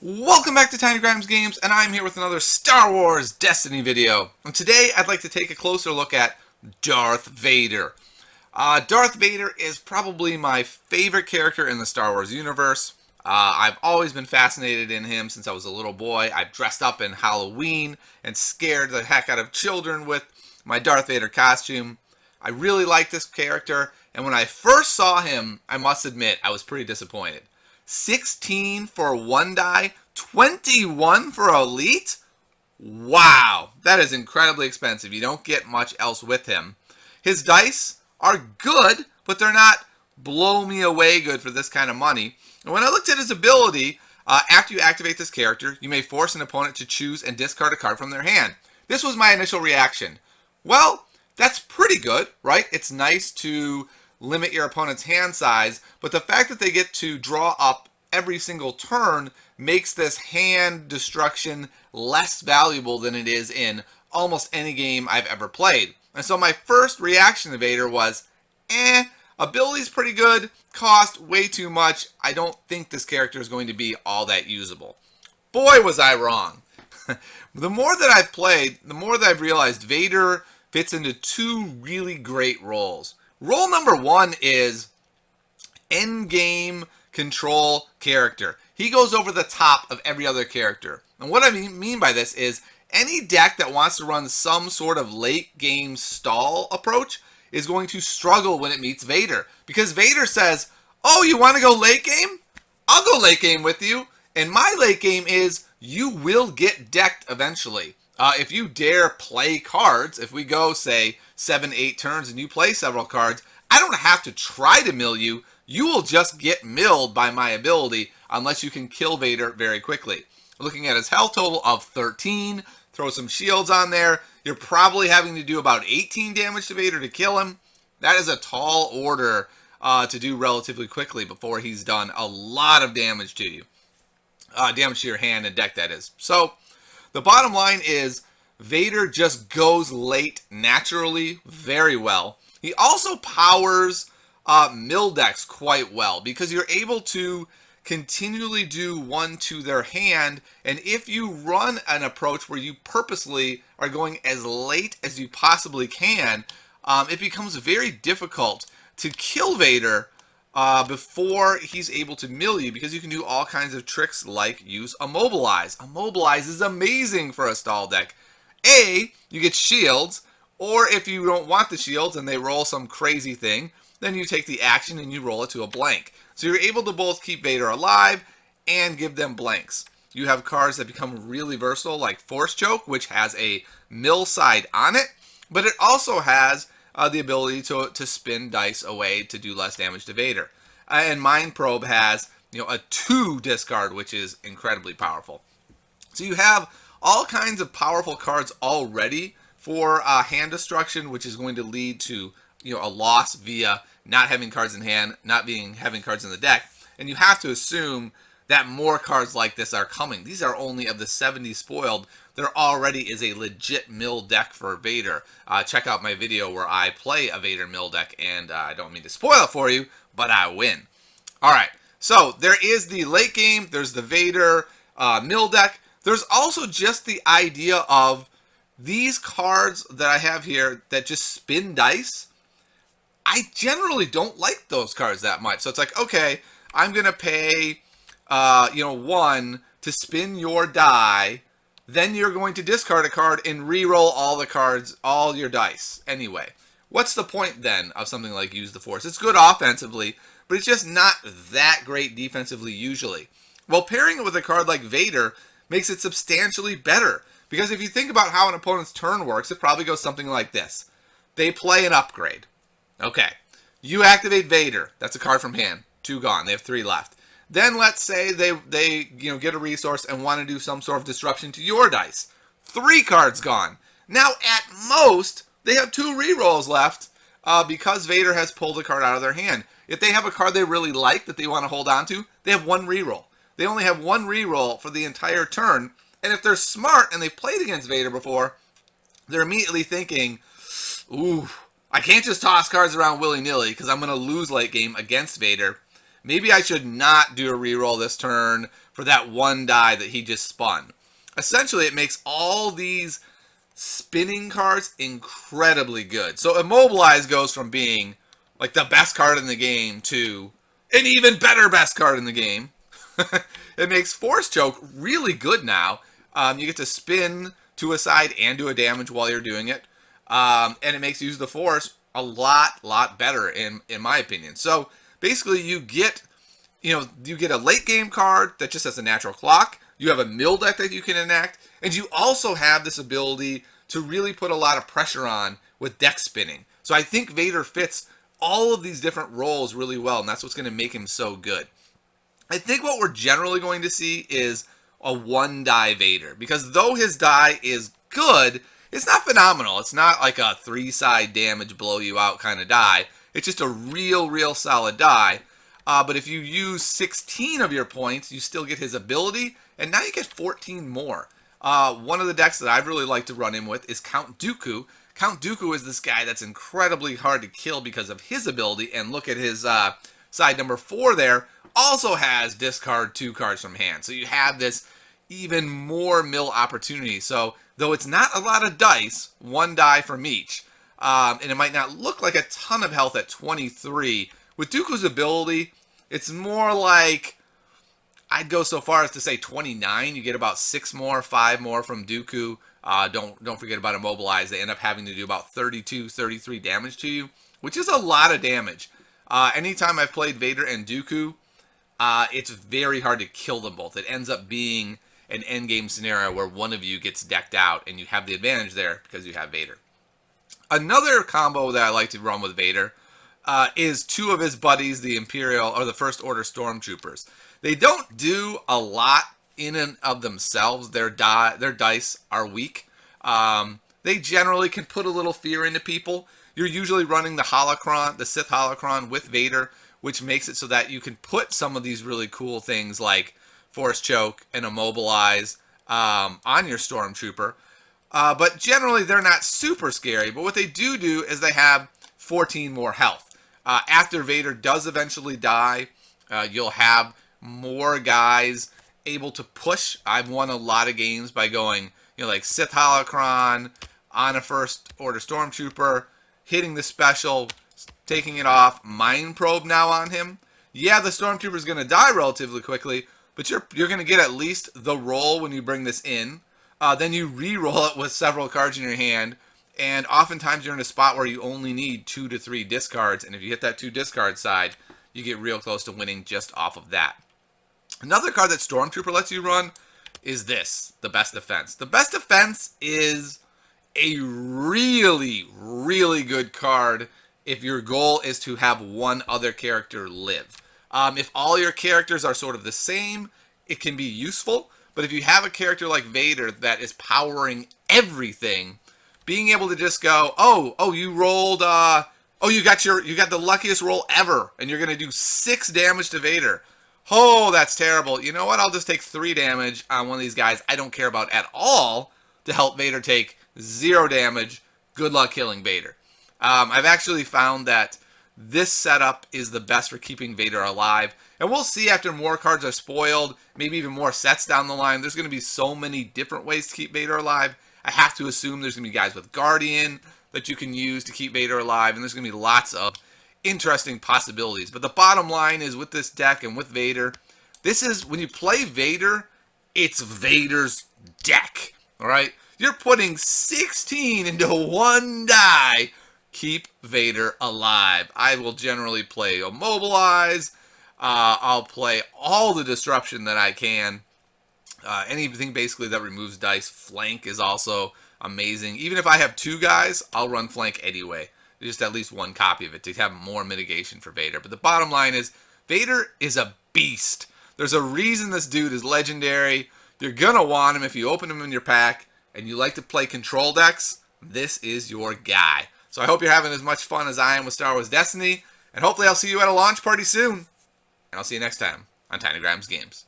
Welcome back to Tiny Grimes Games, and I'm here with another Star Wars Destiny video. And today I'd like to take a closer look at Darth Vader. Darth Vader is probably my favorite character in the Star Wars universe. I've always been fascinated in him since I was a little boy. I've dressed up in Halloween and scared the heck out of children with my Darth Vader costume. I really like this character, and when I first saw him, I must admit, I was pretty disappointed. 16 for one die, 21 for elite? Wow, that is incredibly expensive. You don't get much else with him. His dice are good, but they're not blow me away good for this kind of money. And when I looked at his ability, after you activate this character, you may force an opponent to choose and discard a card from their hand. This was my initial reaction. Well, that's pretty good, right? It's nice to limit your opponent's hand size, but the fact that they get to draw up every single turn makes this hand destruction less valuable than it is in almost any game I've ever played. And so my first reaction to Vader was, ability's pretty good, cost way too much. I don't think this character is going to be all that usable. Boy, was I wrong. The more that I've played, the more that I've realized Vader fits into two really great roles. Role number one is endgame control character. He goes over the top of every other character. And what I mean by this is any deck that wants to run some sort of late game stall approach is going to struggle when it meets Vader. Because Vader says, oh, you want to go late game? I'll go late game with you. And my late game is you will get decked eventually. If you dare play cards, if we go, say, 7-8 turns and you play several cards, I don't have to try to mill you. You will just get milled by my ability unless you can kill Vader very quickly. Looking at his health total of 13, throw some shields on there, you're probably having to do about 18 damage to Vader to kill him. That is a tall order to do relatively quickly before he's done a lot of damage to you. Damage to your hand and deck, that is. So, the bottom line is Vader just goes late naturally very well. He also powers mill decks quite well because you're able to continually do one to their hand, and if you run an approach where you purposely are going as late as you possibly can, it becomes very difficult to kill Vader before he's able to mill you, because you can do all kinds of tricks like use Immobilize. Immobilize is amazing for a stall deck. You get shields, or if you don't want the shields and they roll some crazy thing, then you take the action and you roll it to a blank. So you're able to both keep Vader alive and give them blanks. You have cards that become really versatile like Force Choke, which has a mill side on it, but it also has the ability to spin dice away to do less damage to Vader. And Mind Probe has a 2 discard, which is incredibly powerful. So you have all kinds of powerful cards already for hand destruction, which is going to lead to a loss via not having cards in hand, not having cards in the deck. And you have to assume that more cards like this are coming. These are only of the 70 spoiled. There already is a legit mill deck for Vader. Check out my video where I play a Vader mill deck, and I don't mean to spoil it for you, but I win. Alright, so there is the late game, there's the Vader mill deck. There's also just the idea of these cards that I have here that just spin dice. I generally don't like those cards that much. So it's like, okay, I'm going to pay 1 to spin your die, then you're going to discard a card and re-roll all the cards, all your dice anyway. What's the point then of something like Use the Force? It's good offensively, but it's just not that great defensively usually. Well, pairing it with a card like Vader makes it substantially better, because if you think about how an opponent's turn works, it probably goes something like this. They play an upgrade. Okay, you activate Vader. That's a card from hand. 2 gone. They have 3 left. Then let's say they get a resource and want to do some sort of disruption to your dice. 3 cards gone. Now, at most, they have 2 rerolls left because Vader has pulled a card out of their hand. If they have a card they really like that they want to hold on to, they have 1 reroll. They only have 1 reroll for the entire turn. And if they're smart and they've played against Vader before, they're immediately thinking, ooh, I can't just toss cards around willy-nilly because I'm going to lose late game against Vader. Maybe I should not do a reroll this turn, for that one die that he just spun. Essentially, it makes all these spinning cards incredibly good. So Immobilize goes from being like the best card in the game to an even better best card in the game. It makes Force Choke really good now. You get to spin to a side and do a damage while you're doing it. And it makes use of the Force a lot better in my opinion. So basically you get a late game card that just has a natural clock. You have a mill deck that you can enact, and you also have this ability to really put a lot of pressure on with deck spinning. So I think Vader fits all of these different roles really well, and that's what's going to make him so good. I think what we're generally going to see is a one die Vader, because though his die is good, it's not phenomenal. It's not like a 3-side damage blow you out kind of die. It's just a real solid die. But if you use 16 of your points, you still get his ability, and now you get 14 more. One of the decks that I've really liked to run him with is Count Dooku. Count Dooku is this guy that's incredibly hard to kill because of his ability, and look at his side number 4 there, also has discard 2 cards from hand. So you have this even more mill opportunity. So though it's not a lot of dice, 1 die from each, and it might not look like a ton of health at 23, with Dooku's ability, it's more like, I'd go so far as to say 29. You get about 6 more, 5 more from Dooku. Don't forget about Immobilize. They end up having to do about 32, 33 damage to you, which is a lot of damage. Anytime I've played Vader and Dooku, it's very hard to kill them both. It ends up being an endgame scenario where one of you gets decked out, and you have the advantage there because you have Vader. Another combo that I like to run with Vader is 2 of his buddies, the Imperial or the First Order Stormtroopers. They don't do a lot in and of themselves. Their dice are weak. They generally can put a little fear into people. You're usually running the Holocron, the Sith Holocron with Vader, which makes it so that you can put some of these really cool things like Force Choke and Immobilize on your Stormtrooper. But generally, they're not super scary. But what they do is they have 14 more health. After Vader does eventually die, you'll have more guys able to push. I've won a lot of games by going, like Sith Holocron on a First Order Stormtrooper, hitting the special, taking it off, Mind Probe now on him. Yeah, the Stormtrooper's going to die relatively quickly, but you're going to get at least the roll when you bring this in. Then you re-roll it with several cards in your hand, and oftentimes you're in a spot where you only need 2 to 3 discards, and if you hit that 2 discard side, you get real close to winning just off of that. Another card that Stormtrooper lets you run is this, the Best Defense. The Best Defense is a really good card if your goal is to have one other character live. If all your characters are sort of the same, it can be useful, but if you have a character like Vader that is powering everything, being able to just go, you rolled, you got the luckiest roll ever, and you're going to do 6 damage to Vader. Oh, that's terrible. You know what? I'll just take 3 damage on one of these guys I don't care about at all to help Vader take 0 damage. Good luck killing Vader. I've actually found that this setup is the best for keeping Vader alive. And we'll see after more cards are spoiled, maybe even more sets down the line. There's going to be so many different ways to keep Vader alive. I have to assume there's going to be guys with Guardian that you can use to keep Vader alive. And there's going to be lots of interesting possibilities. But the bottom line is with this deck and with Vader, this is, when you play Vader, it's Vader's deck. All right? You're putting 16 into 1 die. Keep Vader alive. I will generally play Immobilize. I'll play all the disruption that I can. Anything basically that removes dice. Flank is also amazing. Even if I have 2 guys, I'll run Flank anyway. Just at least 1 copy of it to have more mitigation for Vader. But the bottom line is, Vader is a beast. There's a reason this dude is legendary. You're going to want him if you open him in your pack and you like to play control decks. This is your guy. So I hope you're having as much fun as I am with Star Wars Destiny. And hopefully I'll see you at a launch party soon. And I'll see you next time on Tiny Grimes Games.